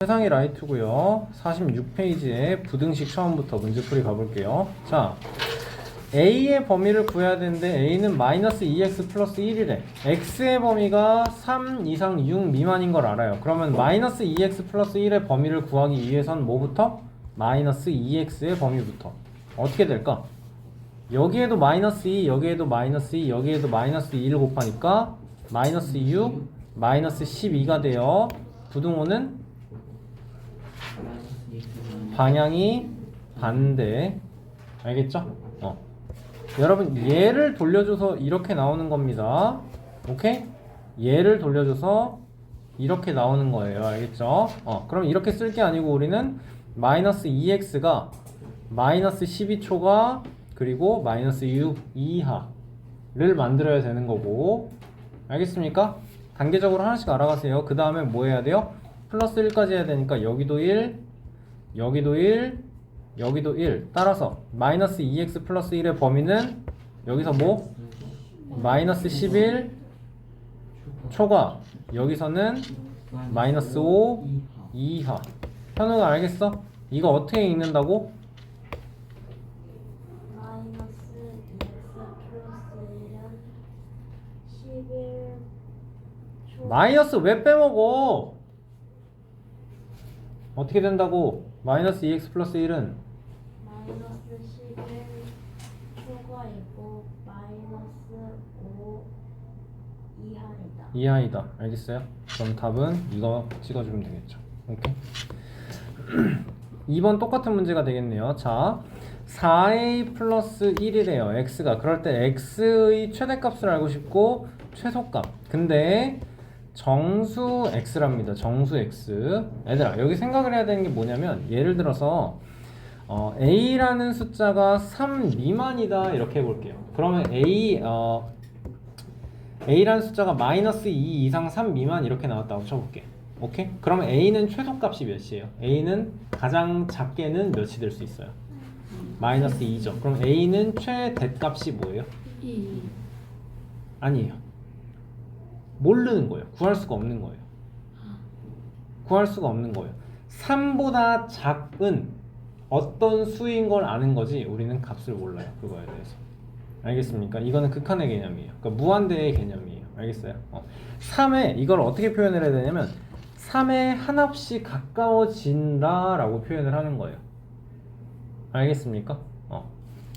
세상이 라이트고요. 46페이지에 부등식 처음부터 문제풀이 가볼게요. 자, a의 범위를 구해야 되는데 a는 마이너스 2x 플러스 1이래. x의 범위가 3 이상 6 미만인 걸 알아요. 그러면 마이너스 2x 플러스 1의 범위를 구하기 위해선 뭐부터? 마이너스 2x의 범위부터. 어떻게 될까? 여기에도 마이너스 2, 여기에도 마이너스 2, 여기에도 마이너스 2를 곱하니까 마이너스 6, 마이너스 12가 돼요. 부등호는 방향이 반대. 알겠죠? 여러분 얘를 돌려줘서 이렇게 나오는 겁니다. 오케이? 얘를 돌려줘서 이렇게 나오는 거예요. 알겠죠? 그럼 이렇게 쓸 게 아니고 우리는 마이너스 2x가 마이너스 12초가 그리고 마이너스 6 이하를 만들어야 되는 거고. 알겠습니까? 단계적으로 하나씩 알아가세요. 그 다음에 뭐 해야 돼요? 플러스 1까지 해야 되니까 여기도 1, 여기도 1, 여기도 1. 따라서 마이너스 2x 플러스 1의 범위는 여기서 뭐? 마이너스 11 초과, 여기서는 마이너스 5 이하. 현우가 알겠어? 이거 어떻게 읽는다고? 마이너스 2x 플러스 1은 11 마이너스 왜 빼먹어? 어떻게 된다고? 마이너스 2x 플러스 1은 마이너스 11 초과이고 마이너스 5 이하이다. 이하이다. 알겠어요? 그럼 답은 이거 찍어주면 되겠죠. 오케이? 2번 똑같은 문제가 되겠네요. 자, 4a 플러스 1이래요. x가. 그럴 때 x의 최대값을 알고 싶고 최소값. 근데 정수 x랍니다. 정수 x. 얘들아, 여기 생각을 해야 되는 게 뭐냐면, 예를 들어서 a라는 숫자가 3 미만이다 이렇게 해볼게요. 그러면 a라는 숫자가 마이너스 2 이상 3 미만 이렇게 나왔다고 쳐볼게. 오케이? 그러면 a는 최소값이 몇이에요? a는 가장 작게는 몇이 될 수 있어요? 마이너스 2죠. 그럼 a는 최대값이 뭐예요? 2. 아니에요. 모르는 거예요. 구할 수가 없는 거예요. 구할 수가 없는 거예요. 3보다 작은 어떤 수인 걸 아는 거지 우리는 값을 몰라요. 그거에 대해서. 알겠습니까? 이거는 극한의 개념이에요. 그러니까 무한대의 개념이에요. 알겠어요? 3에 이걸 어떻게 표현을 해야 되냐면 3에 한없이 가까워진다 라고 표현을 하는 거예요. 알겠습니까?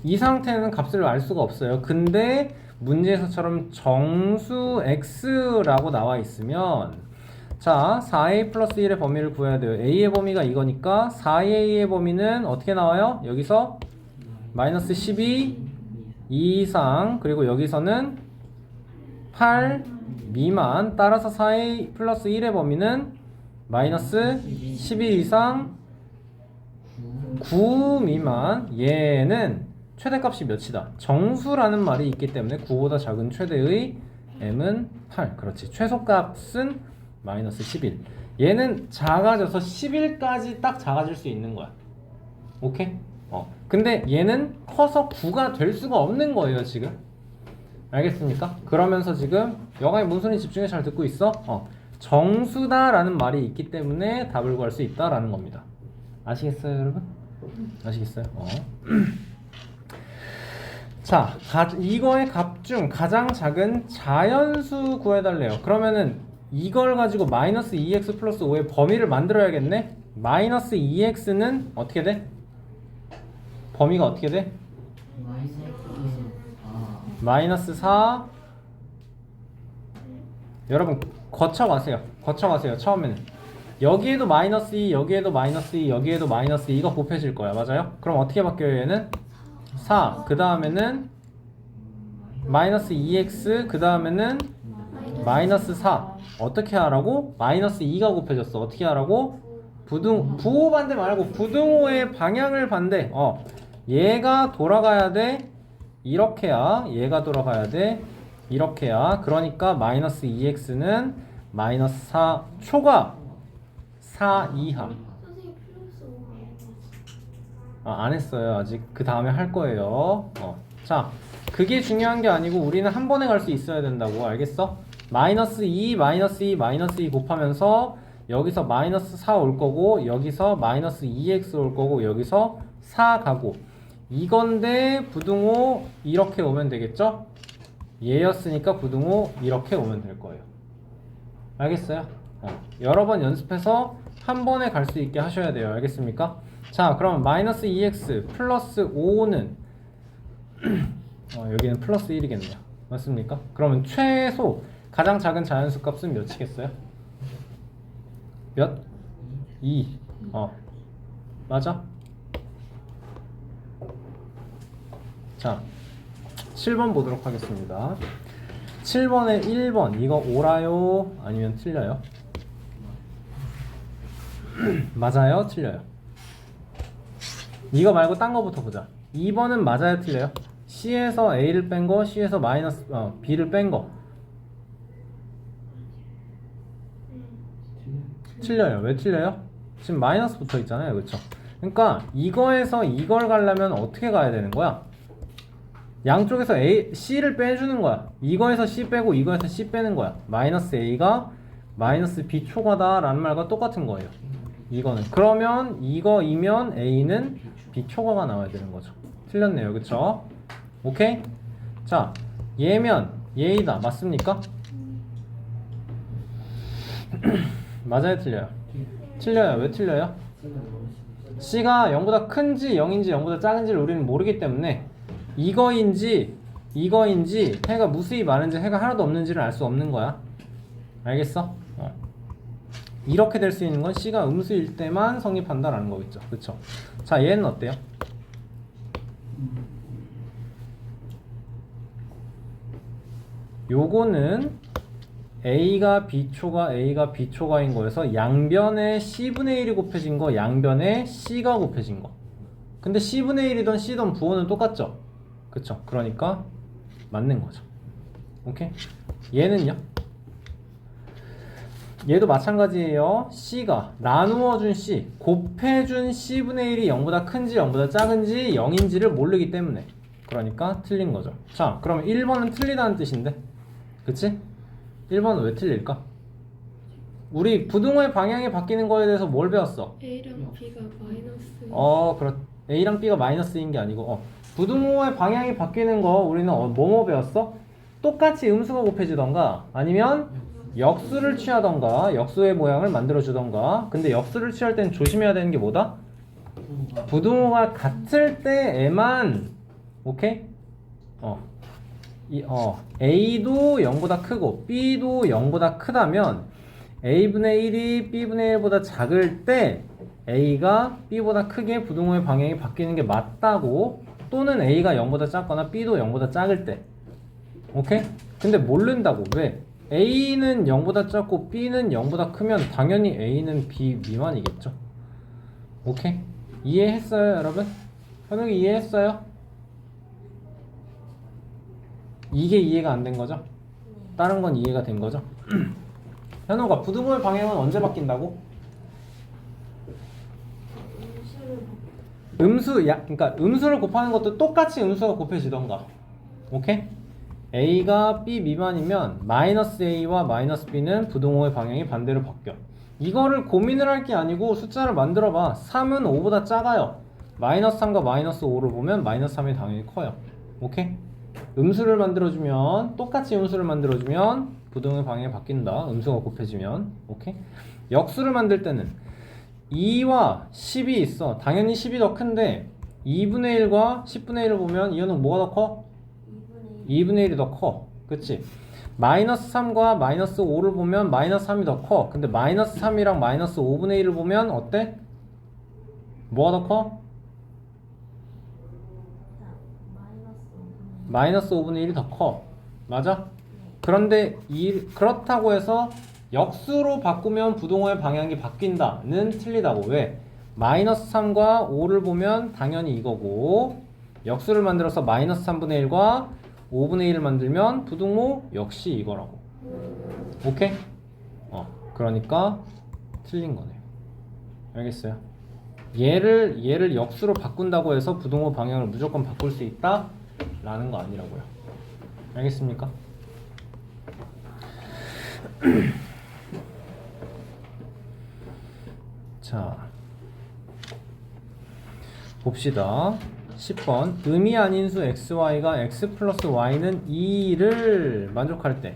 이 상태는 값을 알 수가 없어요. 근데 문제에서처럼 정수 x라고 나와 있으면, 자, 4a 플러스 1의 범위를 구해야 돼요. a의 범위가 이거니까 4a의 범위는 어떻게 나와요? 여기서 마이너스 12 이상, 그리고 여기서는 8 미만. 따라서 4a 플러스 1의 범위는 마이너스 12 이상 9 미만. 얘는 최대값이 몇이다? 정수라는 말이 있기 때문에 9보다 작은 최대의 m은 8. 그렇지. 최소값은 마이너스 11. 얘는 작아져서 11까지 딱 작아질 수 있는 거야. 오케이? 근데 얘는 커서 9가 될 수가 없는 거예요, 지금. 알겠습니까? 그러면서 지금 영화의 문순이 집중해 잘 듣고 있어? 정수다라는 말이 있기 때문에 답을 구할 수 있다라는 겁니다. 아시겠어요, 여러분? 아시겠어요? 자, 이거의 값 중 가장 작은 자연수 구해달래요. 그러면은 이걸 가지고 마이너스 2x 플러스 5의 범위를 만들어야겠네? 마이너스 2x는 어떻게 돼? 범위가 어떻게 돼? 마이너스 4. 여러분 거쳐가세요. 처음에는 여기에도 마이너스 2, 여기에도 마이너스 2, 여기에도 마이너스 2가 곱해질 거야. 맞아요? 그럼 어떻게 바뀌어요? 얘는 4. 그 다음에는 마이너스 2x. 그 다음에는 마이너스 4. 어떻게 하라고? 마이너스 2가 곱해졌어. 어떻게 하라고? 부호 반대 말고 부등호의 방향을 반대. 얘가 돌아가야 돼. 이렇게야. 얘가 돌아가야 돼. 이렇게야. 그러니까 마이너스 2x는 마이너스 4 초과 4 이하. 선생님 플러스 5 안 했어요. 아직. 그 다음에 할 거예요. 자, 그게 중요한 게 아니고 우리는 한 번에 갈 수 있어야 된다고. 알겠어? 마이너스 2, 마이너스 2, 마이너스 2 곱하면서 여기서 마이너스 4 올 거고 여기서 마이너스 2x 올 거고 여기서 4 가고 이건데 부등호 이렇게 오면 되겠죠? 얘였으니까 부등호 이렇게 오면 될 거예요. 알겠어요? 여러 번 연습해서 한 번에 갈 수 있게 하셔야 돼요. 알겠습니까? 자, 그럼 마이너스 2x 플러스 5는 여기는 플러스 1이겠네요. 맞습니까? 그러면 최소 가장 작은 자연수 값은 몇이겠어요? 몇? 2. 맞아? 자, 7번 보도록 하겠습니다. 7번에 1번 이거 옳아요? 아니면 틀려요? 맞아요? 틀려요? 이거 말고 딴 거부터 보자. 2번은 맞아요? 틀려요? C에서 A를 뺀 거, C에서 마이너스 B를 뺀 거. 틀려요. 왜 틀려요? 지금 마이너스 붙어 있잖아요. 그쵸? 그러니까 이거에서 이걸 가려면 어떻게 가야 되는 거야? 양쪽에서 C를 빼주는 거야. 이거에서 C 빼고 이거에서 C 빼는 거야. 마이너스 A가 마이너스 B 초과다 라는 말과 똑같은 거예요. 이거는. 그러면 이거이면 A는 B 초과가 나와야 되는 거죠. 틀렸네요. 그쵸? 오케이? 자, 얘면 얘이다. 맞습니까? 맞아요? 틀려요? 틀려요. 왜 틀려요? C가 0보다 큰지 0인지 0보다 작은지를 우리는 모르기 때문에 이거인지 해가 무수히 많은지 해가 하나도 없는지를 알 수 없는 거야. 알겠어? 이렇게 될 수 있는 건 C가 음수일 때만 성립한다라는 거겠죠. 그쵸? 자, 얘는 어때요? 요거는 A가 B초과인 거여서 양변에 C분의 1이 곱해진 거, 양변에 C가 곱해진 거. 근데 C분의 1이던 C던 부호는 똑같죠? 그쵸? 그러니까 맞는 거죠. 오케이? 얘는요? 얘도 마찬가지예요. C가 나누어준 C, 곱해준 C분의 1이 0보다 큰지 0보다 작은지 0인지를 모르기 때문에 그러니까 틀린 거죠. 자, 그럼 1번은 틀리다는 뜻인데 그치? 1번은 왜 틀릴까? 우리 부등호의 방향이 바뀌는 거에 대해서 뭘 배웠어? A랑 B가 마이너스. A랑 B가 마이너스인 게 아니고 부등호의 방향이 바뀌는 거 우리는 뭐뭐 배웠어? 똑같이 음수가 곱해지던가 아니면 역수를 취하던가 역수의 모양을 만들어 주던가. 근데 역수를 취할 때는 조심해야 되는 게 뭐다? 부등호가 같을 때에만 오케이? A도 0보다 크고 B도 0보다 크다면 A분의 1이 B분의 1보다 작을 때 A가 B보다 크게 부등호의 방향이 바뀌는 게 맞다고. 또는 A가 0보다 작거나 B도 0보다 작을 때. 오케이? 근데 모른다고. 왜? A는 0보다 작고 B는 0보다 크면 당연히 A는 B 미만이겠죠. 오케이? 이해했어요 여러분? 현욱이 이해했어요? 이게 이해가 안 된 거죠? 다른 건 이해가 된 거죠? 현우가 부등호의 방향은 언제 바뀐다고? 그러니까 음수를 곱하는 것도 똑같이 음수가 곱해지던가. 오케이? A가 B 미만이면 마이너스 A와 마이너스 B는 부등호의 방향이 반대로 바뀌어. 이거를 고민을 할 게 아니고 숫자를 만들어봐. 3은 5보다 작아요. 마이너스 3과 마이너스 5를 보면 마이너스 3이 당연히 커요. 오케이? 음수를 만들어주면 똑같이 음수를 만들어주면 부등호의 방향이 바뀐다. 음수가 곱해지면. 오케이? 역수를 만들 때는 2와 10이 있어. 당연히 10이 더 큰데 2분의 1과 10분의 1을 보면 이거는 뭐가 더 커? 2분의 1이 더 커. 그치? 마이너스 3과 마이너스 5를 보면 마이너스 3이 더 커. 근데 마이너스 3이랑 마이너스 5분의 1을 보면 어때? 뭐가 더 커? 마이너스 5분의 1이 더 커. 맞아? 그런데 그렇다고 해서 역수로 바꾸면 부등호의 방향이 바뀐다는 틀리다고. 왜? 마이너스 3과 5를 보면 당연히 이거고 역수를 만들어서 마이너스 3분의 1과 5분의 1을 만들면 부등호 역시 이거라고. 오케이? 그러니까 틀린 거네요. 알겠어요? 얘를 역수로 바꾼다고 해서 부등호 방향을 무조건 바꿀 수 있다? 라는 거 아니라고요. 알겠습니까? 자, 봅시다. 10번 의미 아닌 수 xy가 x 플러스 y는 2를 만족할 때.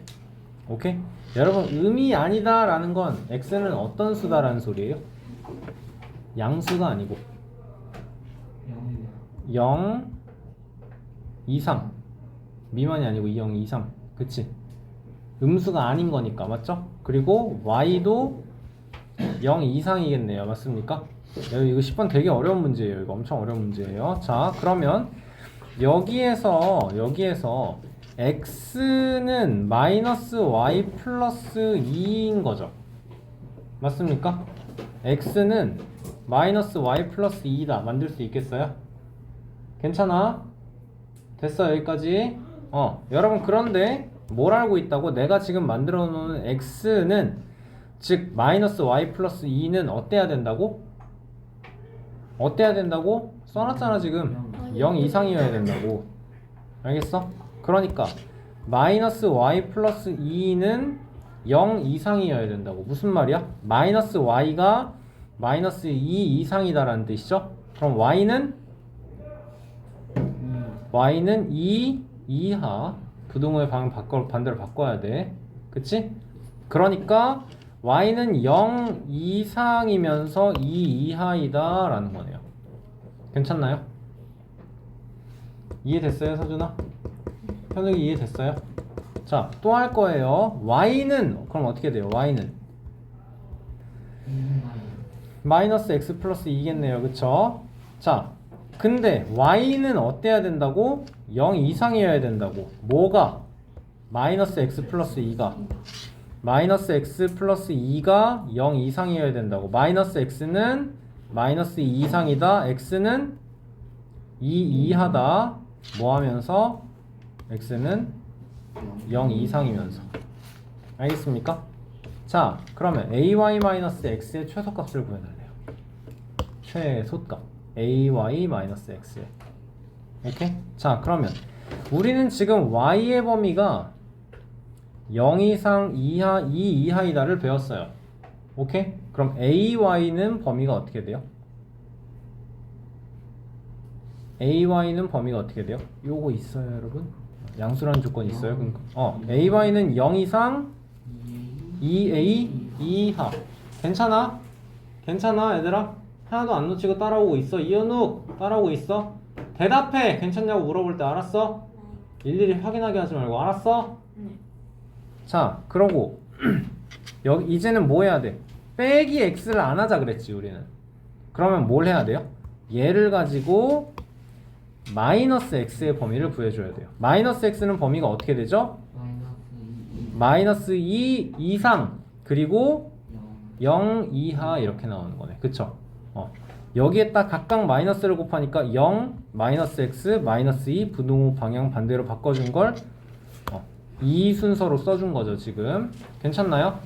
오케이? 여러분 의미 아니다 라는 건 x는 어떤 수다 라는 소리예요? 양수가 아니고 0 이상 미만이 아니고 0 이상. 그치? 음수가 아닌 거니까 맞죠? 그리고 y도 0 이상이겠네요. 맞습니까? 이거 10번 되게 어려운 문제예요. 이거 엄청 어려운 문제예요. 자, 그러면 여기에서 x는 마이너스 y 플러스 2인 거죠. 맞습니까? x는 마이너스 y 플러스 2다. 만들 수 있겠어요? 괜찮아? 됐어 여기까지. 여러분 그런데 뭘 알고 있다고? 내가 지금 만들어 놓은 x는 즉 마이너스 y 플러스 2는 어때야 된다고? 어때야 된다고? 써놨잖아 지금. 0 이상이어야 된다고. 알겠어? 그러니까 마이너스 y 플러스 2는 0 이상이어야 된다고. 무슨 말이야? 마이너스 y가 마이너스 2 이상이다라는 뜻이죠? 그럼 y는 2 이하. 부등호의 방향 반대로 바꿔야 돼. 그치? 그러니까 y는 0 이상이면서 2 이하이다 라는 거네요. 괜찮나요? 이해됐어요 서준아? 현욱이 이해됐어요? 자, 또 할 거예요. y는 그럼 어떻게 돼요? y는 마이너스 x 플러스 2겠네요. 그쵸? 자, 근데 y는 어때야 된다고? 0 이상이어야 된다고. 뭐가? 마이너스 x 플러스 2가 마이너스 x 플러스 2가 0 이상이어야 된다고. 마이너스 x는 마이너스 2 이상이다. x는 2 이하다. 뭐 하면서? x는 0 이상이면서. 알겠습니까? 자, 그러면 ay-x의 최소값을 구해달래요. 최소값 ay-x의. 오케이? 자, 그러면 우리는 지금 y의 범위가 0 이상 이하 2 이하이다를 배웠어요. 오케이? 그럼 ay는 범위가 어떻게 돼요? ay는 범위가 어떻게 돼요? 요거 있어요 여러분? 양수라는 조건이 있어요. 그러니까 ay는 0 이상 2a 이하. 괜찮아? 괜찮아 얘들아? 하나도 안 놓치고 따라오고 있어. 이현욱 따라오고 있어? 대답해. 괜찮냐고 물어볼 때 알았어? 일일이 확인하게 하지 말고 알았어? 자, 그러고 여기 이제는 뭐 해야 돼? 빼기 x를 안 하자 그랬지 우리는. 그러면 뭘 해야 돼요? 얘를 가지고 마이너스 x의 범위를 구해줘야 돼요. 마이너스 x는 범위가 어떻게 되죠? 마이너스 2 이상 그리고 0 이하 이렇게 나오는 거네. 그쵸? 여기에 딱 각각 마이너스를 곱하니까 0, 마이너스 x, 마이너스 2 부등호 방향 반대로 바꿔준 걸 이 순서로 써준 거죠 지금. 괜찮나요?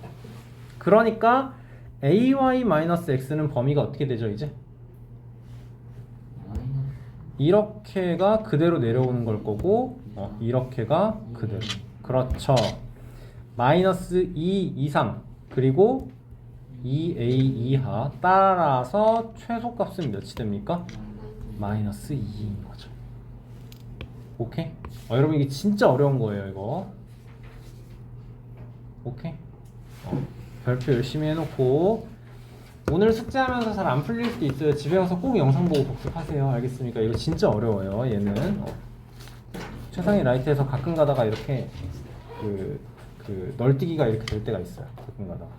그러니까 ay-x는 범위가 어떻게 되죠 이제? 이렇게가 그대로 내려오는 걸 거고 이렇게가 그대로. 그렇죠. 마이너스 2 이상 그리고 2a 이하. 따라서 최소값은 몇이 됩니까? 마이너스 2인 거죠. 오케이? 여러분 이게 진짜 어려운 거예요 이거. 오케이? 별표 열심히 해놓고 오늘 숙제하면서 잘 안 풀릴 수도 있어요. 집에 가서 꼭 영상 보고 복습하세요. 알겠습니까? 이거 진짜 어려워요 얘는. 최상위 라이트에서 가끔 가다가 이렇게 그 널뛰기가 이렇게 될 때가 있어요. 가끔 가다가.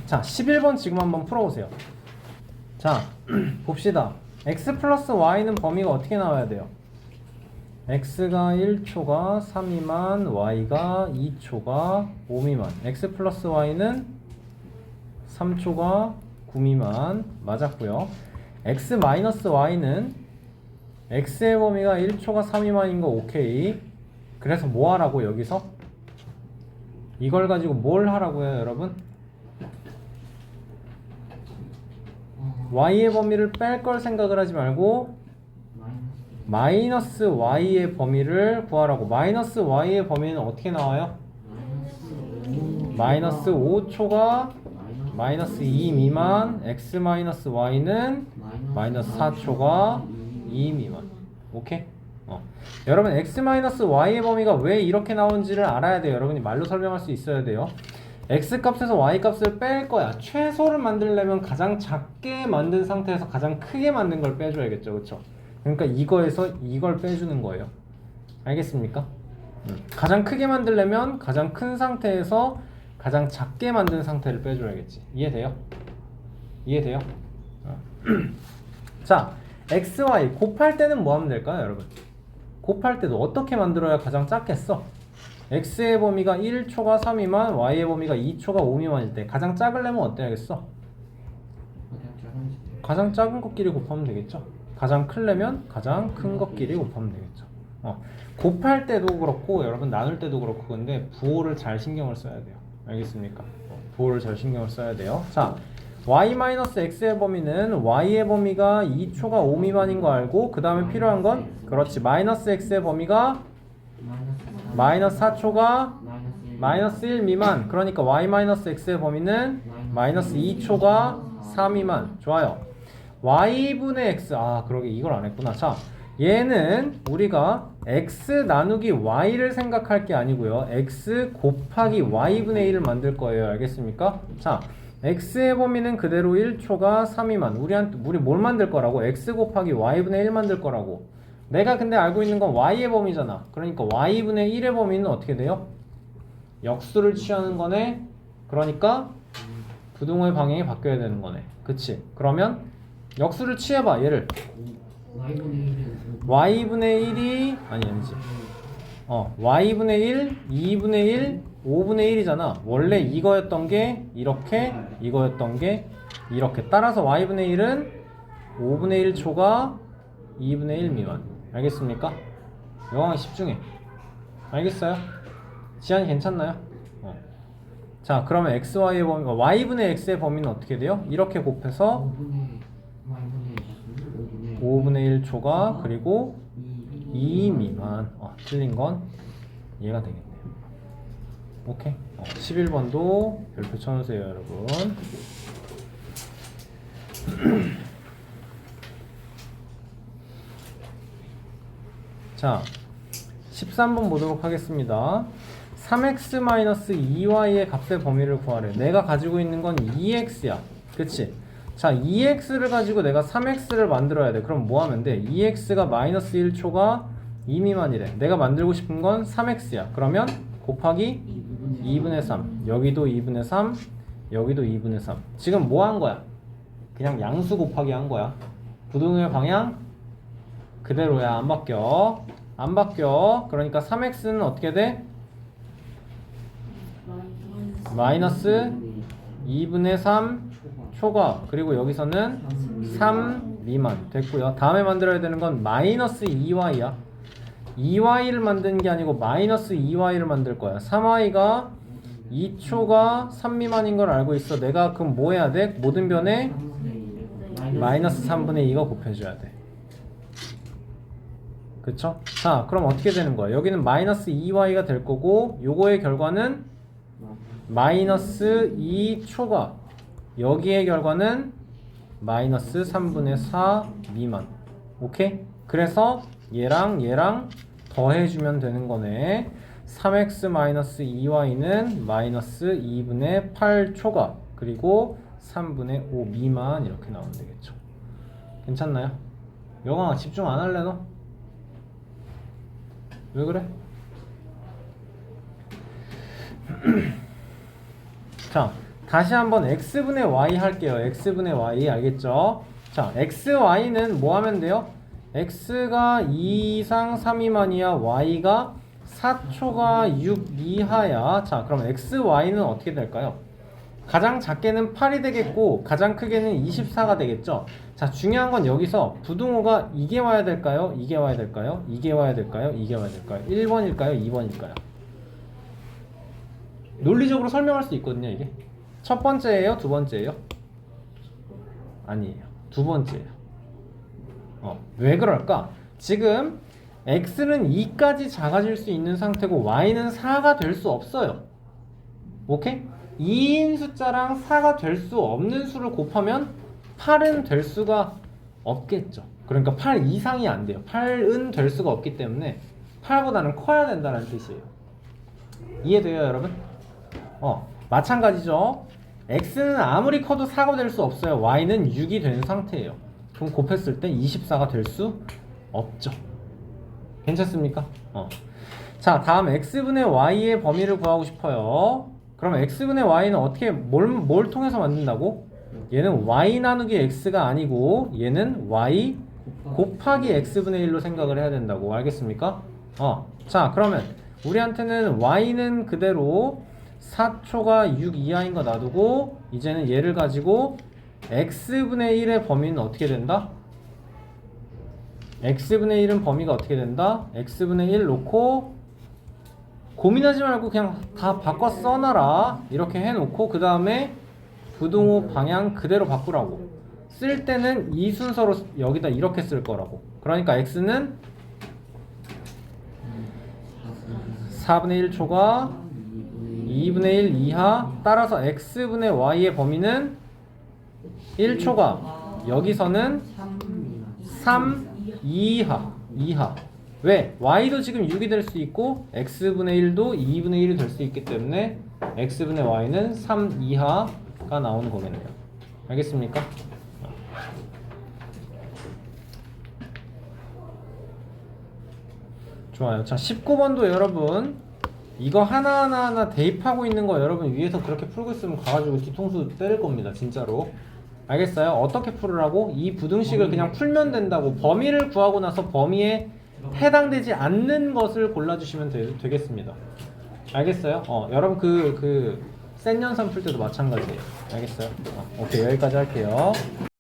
자, 11번 지금 한번 풀어보세요. 자, 봅시다. x 플러스 y는 범위가 어떻게 나와야 돼요? x가 1초가 3 미만, y가 2초가 5 미만. x 플러스 y는 3초가 9 미만. 맞았고요. x 마이너스 y는 x의 범위가 1초가 3 미만인 거 오케이. 그래서 뭐 하라고 여기서? 이걸 가지고 뭘 하라고요 여러분? y의 범위를 뺄 걸 생각을 하지 말고 마이너스 y의 범위를 구하라고. 마이너스 y의 범위는 어떻게 나와요? 마이너스 5초가 마이너스 2 미만, x 마이너스 y는 마이너스 4초가 2 미만. 오케이? 여러분 x 마이너스 y의 범위가 왜 이렇게 나온지를 알아야 돼요. 여러분이 말로 설명할 수 있어야 돼요. x 값에서 y 값을 뺄 거야. 최소를 만들려면 가장 작게 만든 상태에서 가장 크게 만든 걸 빼줘야겠죠. 그쵸? 그러니까 이거에서 이걸 빼주는 거예요. 알겠습니까? 가장 크게 만들려면 가장 큰 상태에서 가장 작게 만든 상태를 빼줘야겠지. 이해돼요? 이해돼요? 자, x, y 곱할 때는 뭐 하면 될까요, 여러분? 곱할 때도 어떻게 만들어야 가장 작겠어? x의 범위가 1초가 3미만, y의 범위가 2초가 5미만일 때 가장 작으려면 어때야겠어? 가장 작은 것끼리 곱하면 되겠죠? 가장 크려면 가장 큰 것끼리 곱하면 되겠죠. 곱할 때도 그렇고 여러분 나눌 때도 그렇고 근데 부호를 잘 신경을 써야 돼요. 알겠습니까? 부호를 잘 신경을 써야 돼요. 자, y-x의 범위는 y의 범위가 2초가 5 미만인 거 알고 그 다음에 필요한 건 그렇지 마이너스 x의 범위가 마이너스 4초가 마이너스 1 미만. 그러니까 y-x의 범위는 마이너스 2초가 4 미만. 좋아요. y분의 x. 아 그러게 이걸 안 했구나. 자, 얘는 우리가 x 나누기 y를 생각할 게 아니고요. x 곱하기 y분의 1을 만들 거예요. 알겠습니까? 자, x의 범위는 그대로 1초가 3 미만. 우리 뭘 만들 거라고? x 곱하기 y분의 1 만들 거라고. 내가 근데 알고 있는 건 y의 범위잖아. 그러니까 y분의 1의 범위는 어떻게 돼요? 역수를 취하는 거네. 그러니까 부등호의 방향이 바뀌어야 되는 거네. 그치? 그러면 역수를 취해봐. 얘를 y분의 1이 아니지 y분의 1, 2분의 1, 5분의 1이잖아. 원래 이거였던 게 이렇게, 이거였던 게 이렇게. 따라서 y분의 1은 5분의 1초가 2분의 1 미만. 알겠습니까? 영어에 집중해. 알겠어요? 지안이 괜찮나요? 자, 그러면 xy의 범위, y분의 x의 범위는 어떻게 돼요? 이렇게 곱해서 5분의 1초가 그리고 2 미만. 틀린 건 얘가 되겠네요. 오케이. 11번도 별표 쳐놓으세요, 여러분. 자, 13번 보도록 하겠습니다. 3x-2y의 값의 범위를 구하래. 내가 가지고 있는 건 2x야. 그치? 자, 2x를 가지고 내가 3x를 만들어야 돼. 그럼 뭐 하면 돼? 2x가 마이너스 1초가 2 미만이래. 내가 만들고 싶은 건 3x야. 그러면 곱하기 2분의 3. 여기도 2분의 3, 여기도 2분의 3. 지금 뭐 한 거야? 그냥 양수 곱하기 한 거야. 부등호의 방향 그대로야. 안 바뀌어. 안 바뀌어. 그러니까 3x는 어떻게 돼? 마이너스 2분의 3 초과. 그리고 여기서는 3 미만. 됐고요. 다음에 만들어야 되는 건 마이너스 2y야. 2y를 만드는 게 아니고 마이너스 2y를 만들 거야. 3y가 2초가 3 미만인 걸 알고 있어. 내가 그럼 뭐 해야 돼? 모든 변에 마이너스 3분의 2가 곱해줘야 돼. 그쵸? 자, 그럼 어떻게 되는 거야? 여기는 마이너스 2y가 될 거고 요거의 결과는 마이너스 2초가 여기의 결과는 마이너스 3분의 4 미만. 오케이? 그래서 얘랑 얘랑 더해주면 되는 거네. 3x-2y는 마이너스 2분의 8초가 그리고 3분의 5 미만. 이렇게 나오면 되겠죠. 괜찮나요? 영아 집중 안 할래 너? 왜 그래? 자, 다시 한번 x분의 y 할게요. x분의 y 알겠죠? 자, xy는 뭐 하면 돼요? x가 2 이상 3 미만이야. y가 4초가 6 이하야. 자, 그럼 xy는 어떻게 될까요? 가장 작게는 8이 되겠고 가장 크게는 24가 되겠죠. 자, 중요한 건 여기서 부등호가 이게 와야 될까요? 이게 와야 될까요? 이게 와야 될까요? 이게 와야 될까요? 1번일까요? 2번일까요? 논리적으로 설명할 수 있거든요. 이게 첫 번째예요? 두 번째예요? 아니에요. 두 번째예요. 왜 그럴까? 지금 x는 2까지 작아질 수 있는 상태고 y는 4가 될 수 없어요. 오케이? 2인 숫자랑 4가 될 수 없는 수를 곱하면 8은 될 수가 없겠죠. 그러니까 8 이상이 안 돼요. 8은 될 수가 없기 때문에 8보다는 커야 된다는 뜻이에요. 이해돼요, 여러분? 마찬가지죠. x는 아무리 커도 4가 될 수 없어요. y는 6이 된 상태예요. 그럼 곱했을 때 24가 될 수 없죠. 괜찮습니까? 자, 다음 x분의 y의 범위를 구하고 싶어요. 그럼 x분의 y는 어떻게 뭘 통해서 만든다고? 얘는 y 나누기 x가 아니고 얘는 y 곱하기 x분의 1로 생각을 해야 된다고. 알겠습니까? 자, 그러면 우리한테는 y는 그대로 4초가 6 이하인 거 놔두고 이제는 얘를 가지고 x분의 1의 범위는 어떻게 된다? x분의 1은 범위가 어떻게 된다? x분의 1 놓고 고민하지 말고 그냥 다 바꿔 써놔라. 이렇게 해놓고 그 다음에 부등호 방향 그대로 바꾸라고. 쓸 때는 이 순서로 여기다 이렇게 쓸 거라고. 그러니까 x는 4분의 1초가 2분의 1 이하, 따라서 x분의 y의 범위는 1초가 여기서는 3 이하. 왜? y도 지금 6이 될 수 있고 x분의 1도 2분의 1이 될 수 있기 때문에 x분의 y는 3 이하가 나오는 거겠네요. 알겠습니까? 좋아요. 자, 19번도 여러분 이거 하나하나 대입하고 있는 거 여러분 위에서 그렇게 풀고 있으면 가가지고 뒤통수 때릴 겁니다. 진짜로. 알겠어요? 어떻게 풀으라고? 이 부등식을 그냥 풀면 된다고. 범위를 구하고 나서 범위에 해당되지 않는 것을 골라주시면 되겠습니다. 알겠어요? 여러분 센 연산 풀 때도 마찬가지예요. 알겠어요? 오케이, 여기까지 할게요.